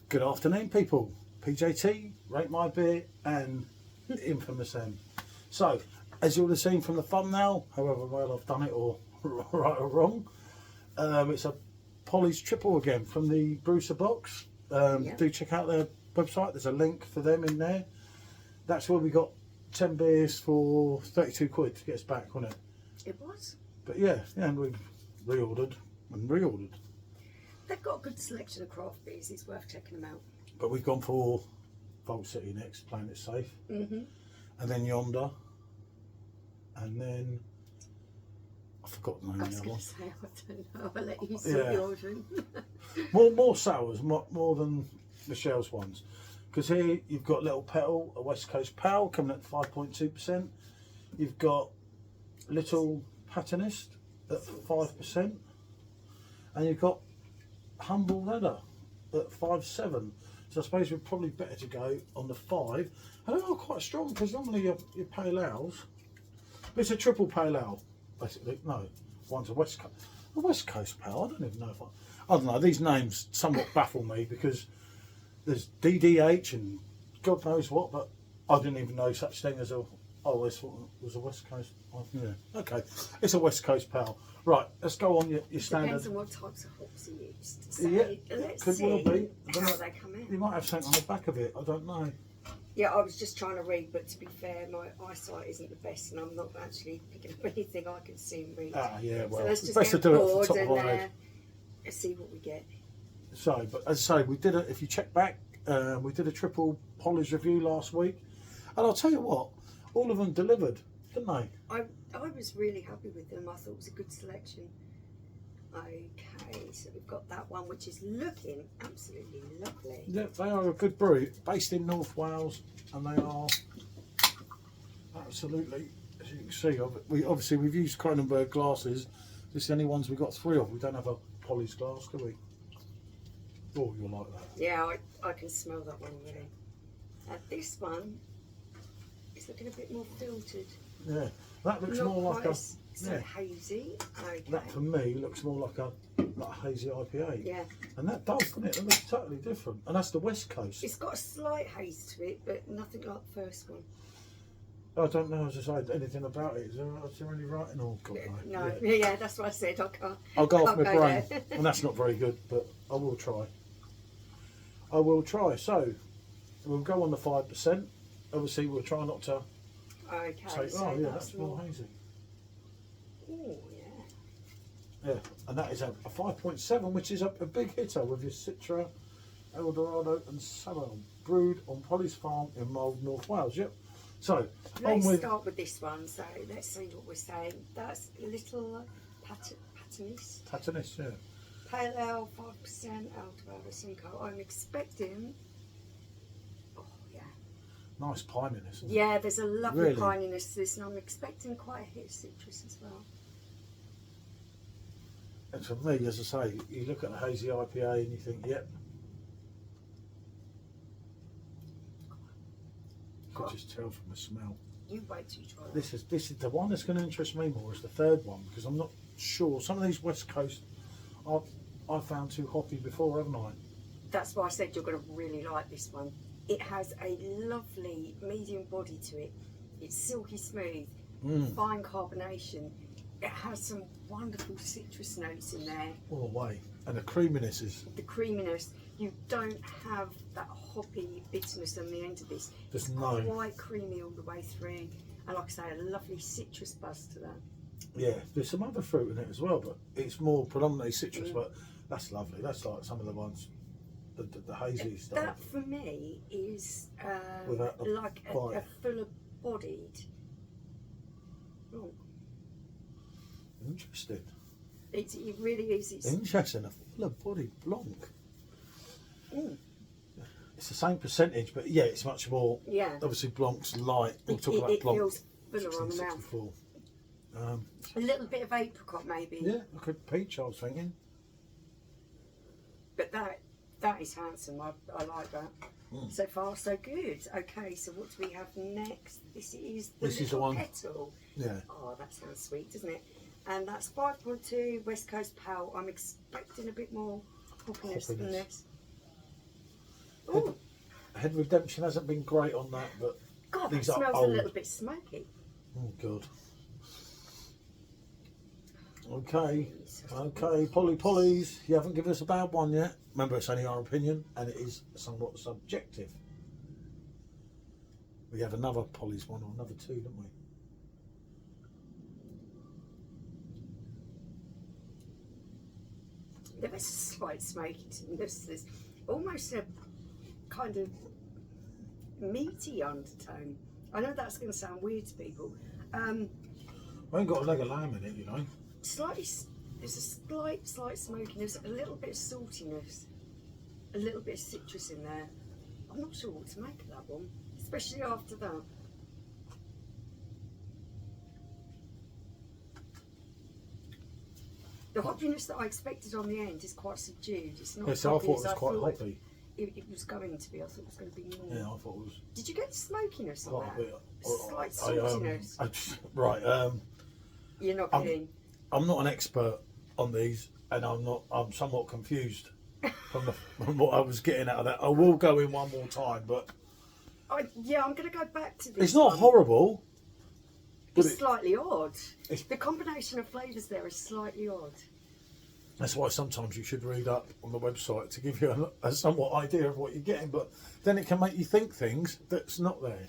Good afternoon, people. PJT, Rate My Beer, and Infamous M. So, as you'll have seen from the thumbnail, however well I've done it, or right or wrong, it's a Polly's triple again from the Brewster box. Do check out their website. There's a link for them in there. That's where we got 10 beers for 32 quid to get us back, wasn't it? It was. But yeah, and we've reordered and reordered. They've got a good selection of craft beers. It's worth checking them out. But we've gone for Vault City next, playing it safe. And then Yonder. And then I forgot the name of the other one. I don't know. I'll let you sort yours in. more sours, more than Michelle's ones. Because here you've got little Petal, a West Coast Pal, coming at 5.2%. You've got little Patternist at 5%. And you've got Humble Leather at 5.7. So I suppose we're probably better to go on the 5. And they are quite strong, because normally your pale ales, it's a triple pale ale, basically. No, one's a West Coast pale. I don't even know if I don't know. These names somewhat baffle me, because there's DDH and God knows what, but I didn't even know such thing as this was a West Coast. Oh, yeah, okay, it's a West Coast pale. Right, let's go on your standard. Depends on what types of hops are used. So let's could see well be. how they come in. You might have something on the back of it. I don't know. Yeah, I was just trying to read, but to be fair, my eyesight isn't the best, and I'm not actually picking up anything I can see and read. Ah, yeah, well, so let's just best get to do it bored off the top of our head. And see what we get. So, but as I say, we did it. If you check back, we did a triple Polly's review last week, and I'll tell you what, all of them delivered, didn't they? I was really happy with them. I thought it was a good selection. Okay, so we've got that one, which is looking absolutely lovely. Yeah, they are a good brewery, based in North Wales, and they are absolutely, as you can see, we've used Cronenberg glasses. This is the only ones we've got 3 of. We don't have a Polly's glass, do we? Oh, you'll like that. Yeah, I can smell that one already. This one is looking a bit more filtered. Yeah, that looks Not more like a hazy. Okay. That for me looks more like a hazy IPA. Yeah. And that does, doesn't it? It looks totally different. And that's the West Coast. It's got a slight haze to it, but nothing like the first one. I don't know, as I say, anything about it. Is there any writing? Oh, God, no. No. Yeah, that's what I said. I can't. I'll go off my go brain. there. And that's not very good, but I will try. I will try. So, we'll go on the 5%. Obviously, we'll try not to say, so yeah, that's more hazy. Oh, yeah. Yeah, and that is a 5.7, which is a big hitter with your Citra, Eldorado and Savile, brewed on Polly's farm in Mould, North Wales. Yep. So, let's start with this one. So, let's see what we're saying. That's a little Patternist. Patternist, yeah. Pale ale, 5%, Eldorado Simcoe. I'm expecting. Oh, yeah. Nice pininess, isn't it? Yeah, there's a lovely Really? pininess to this, and I'm expecting quite a hit of citrus as well. And for me, as I say, you look at the hazy IPA and you think, yep. You can just tell from the smell. You wait till you try This is the one that's going to interest me more, is the third one, because I'm not sure. Some of these West Coast I've found too hoppy before, haven't I? That's why I said you're going to really like this one. It has a lovely medium body to it. It's silky smooth, fine carbonation. It has some wonderful citrus notes in there. All the way. And the creaminess is... The creaminess, you don't have that hoppy bitterness on the end of this. There's it's no... quite creamy all the way through. And like I say, a lovely citrus buzz to that. Yeah, there's some other fruit in it as well, but it's more predominantly citrus, but that's lovely. That's like some of the ones, the hazy stuff. That for me is like a fuller bodied. Oh. Interesting. It really is. It's interesting, a fuller bodied Blanc. It's the same percentage, but yeah, it's much more. Yeah. Obviously, Blanc's light. We'll talk about Blanc. It feels fuller on the mouth. A little bit of apricot, maybe. Yeah, like a peach, I was thinking. But that is handsome. I like that. So far, so good. Okay, so what do we have next? This is the one. Petal. Yeah. Oh, that sounds sweet, doesn't it? And that's 5.2 West Coast Pale. I'm expecting a bit more hoppiness than this. Head redemption hasn't been great on that, but God, that these are smells a old. little bit smoky. Oh God. Okay, Polly's. You haven't given us a bad one yet. Remember, it's only our opinion, and it is somewhat subjective. We have another Polly's one, or another two, don't we? There is a slight smokiness. There's almost a kind of meaty undertone. I know that's going to sound weird to people. I ain't got a leg of lamb in it, you know. There's a slight smokiness, a little bit of saltiness, a little bit of citrus in there. I'm not sure what to make of that one, especially after that. The hoppiness that I expected on the end is quite subdued. It's not. Yes, I thought it was quite hoppy. It was going to be. I thought it was going to be more. Yeah, I thought it was. Did you get smokiness on Quite a that? bit. Slight saltiness. Right. You're not kidding. I'm not an expert on these, and I'm somewhat confused from what I was getting out of that. I will go in one more time, but I'm going to go back to this. it's not horrible. It's slightly odd. The combination of flavours there is slightly odd. That's why sometimes you should read up on the website to give you a somewhat idea of what you're getting, but then it can make you think things that's not there.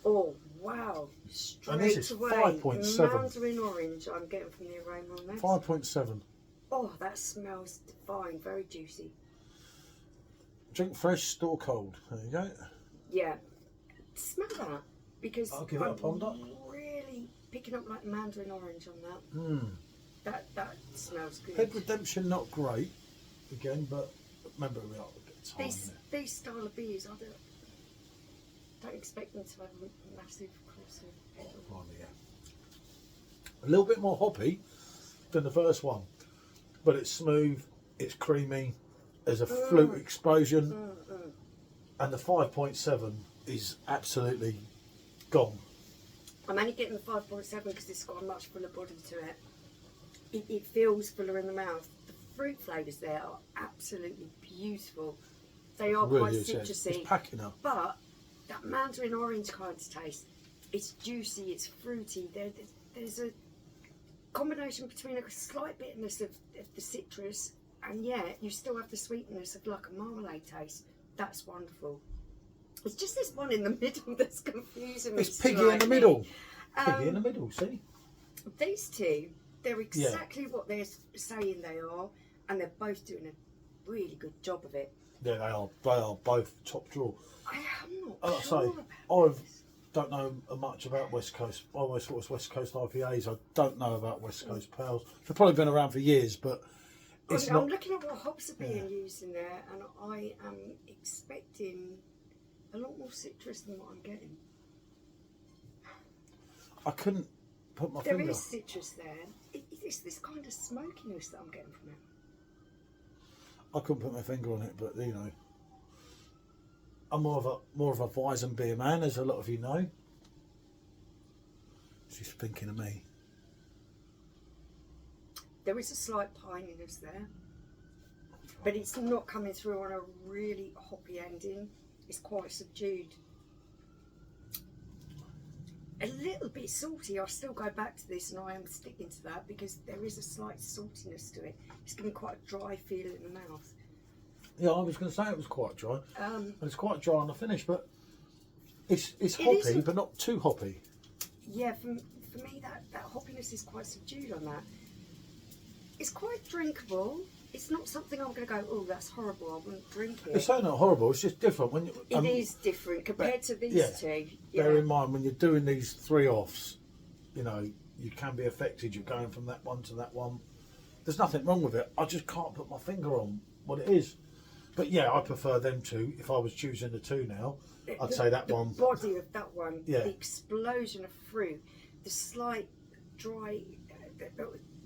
Oh, wow. Straight And this is away, 5.7. mandarin orange I'm getting from the aroma on this. 5.7. Oh, that smells divine, very juicy. Drink fresh, store cold. There you go. Yeah. Smell that, because I'll give it a ponder. Really picking up like mandarin orange on that. Mm. That smells good. Head redemption not great again, but remember we are a bit time. These style of beers, I don't expect them to have a massive crossover. Yeah. A little bit more hoppy than the first one, but it's smooth, it's creamy, there's a flute explosion, and the 5.7 is absolutely gone. I'm only getting the 5.7 because it's got a much fuller body to it. It feels fuller in the mouth. The fruit flavours there are absolutely beautiful. They are Really quite is, yeah. citrusy, It's packing up. but that mandarin orange kind of taste, it's juicy, it's fruity. There's a combination between a slight bitterness of the citrus, and yet you still have the sweetness of like a marmalade taste. That's wonderful. It's just this one in the middle that's confusing me. It's piggy slightly. in the middle. Piggy in the middle, see? These two, they're exactly what they're saying they are, and they're both doing a really good job of it. Yeah, they are. They are both top draw. I am Like I not sure say, about I don't know much about West Coast. I always thought it was West Coast IPAs. I don't know about West Coast Pales. They've probably been around for years, but it's I'm not. looking at what hops are being used in there, and I am expecting a lot more citrus than what I'm getting. I couldn't put my There finger. is citrus there. It's this kind of smokiness that I'm getting from it. I couldn't put my finger on it, but you know, I'm more of a Weizen beer man, as a lot of you know. She's thinking of me. There is a slight pininess there, but it's not coming through on a really hoppy ending. It's quite subdued. A little bit salty. I'll still go back to this, and I am sticking to that because there is a slight saltiness to it. It's giving quite a dry feel in the mouth. Yeah, I was going to say it was quite dry, and it's quite dry on the finish, but it's hoppy, but not too hoppy. Yeah, for me that hoppiness is quite subdued on that. It's quite drinkable. It's not something I'm going to go, oh, that's horrible, I wouldn't drink it. It's certainly not horrible. It's just different when you. It is different compared to these two. Yeah. Bear in mind when you're doing these 3-offs, you know, you can be affected. You're going from that one to that one. There's nothing wrong with it. I just can't put my finger on what it is. But yeah, I prefer them two. If I was choosing the two now, I'd say that one. The body of that one, Yeah. the explosion of fruit, the slight dry,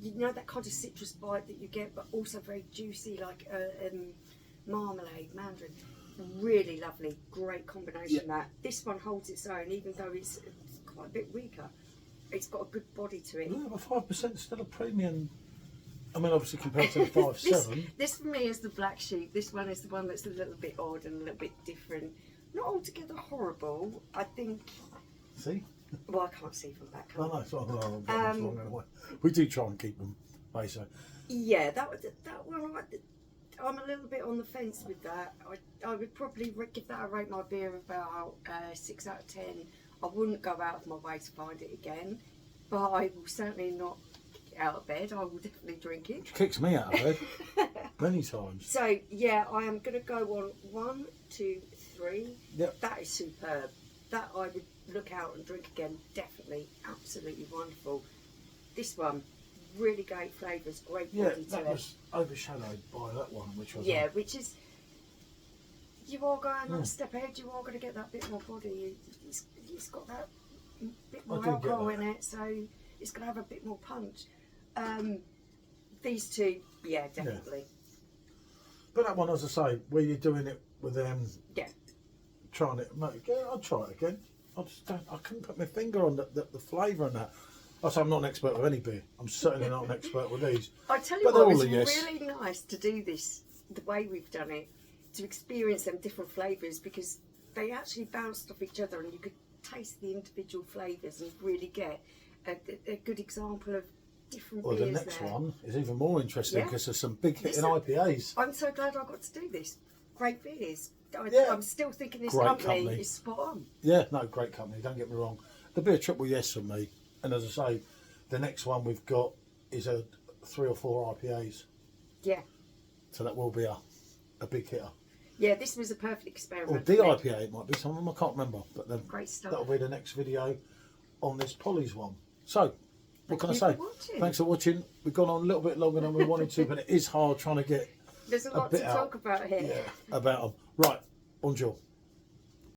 you know, that kind of citrus bite that you get, but also very juicy, like marmalade, mandarin. Really lovely, great combination. Yeah. That this one holds its own, even though it's quite a bit weaker. It's got a good body to it. Yeah, but 5% is still a premium. I mean, obviously compared to the 5.7. This for me is the black sheep. This one is the one that's a little bit odd and a little bit different. not altogether horrible. I think. See? Well, I can't see from back. No, it's not wrong anyway. We do try and keep them, basically. Yeah, that one. I'm a little bit on the fence with that. I would probably give that a rate my beer about 6 out of 10. I wouldn't go out of my way to find it again, but I will certainly not get out of bed. I will definitely drink it. She kicks me out of bed many times. So yeah, I am going to go on 1, 2, 3. Yep. That is superb. That I would look out and drink again. Definitely, absolutely wonderful. This one, really great flavours, great Yeah, body to that it. was overshadowed by that one, which was Which is, you are going a step ahead. You are going to get that bit more body. It's got that bit more alcohol in it, so it's going to have a bit more punch. These two, yeah, definitely. Yeah. But that one, as I say, where you're doing it with them, trying it, mate, yeah, I'll try it again. I couldn't put my finger on the flavour and that. I say I'm not an expert with any beer. I'm certainly not an expert with these. I tell you what, it's really nice to do this the way we've done it, to experience them different flavours, because they actually bounced off each other and you could taste the individual flavours and really get a good example of different beers. Well, the next one is even more interesting because there's some big hitting IPAs. I'm so glad I got to do this. Great beers. I'm still thinking this company is spot on. Yeah, no, great company, don't get me wrong. There'll be a triple yes from me. And as I say, the next one we've got is a 3 or 4 IPAs. Yeah. So that will be a big hitter. Yeah, this was a perfect experiment. Or DIPA it might be, some of them I can't remember. But then great stuff. That'll be the next video on this Polly's one. So, what can I say? Thanks for watching. We've gone on a little bit longer than we wanted to, but it is hard trying to get There's a lot to talk about here. Yeah, about them. Right, bonjour.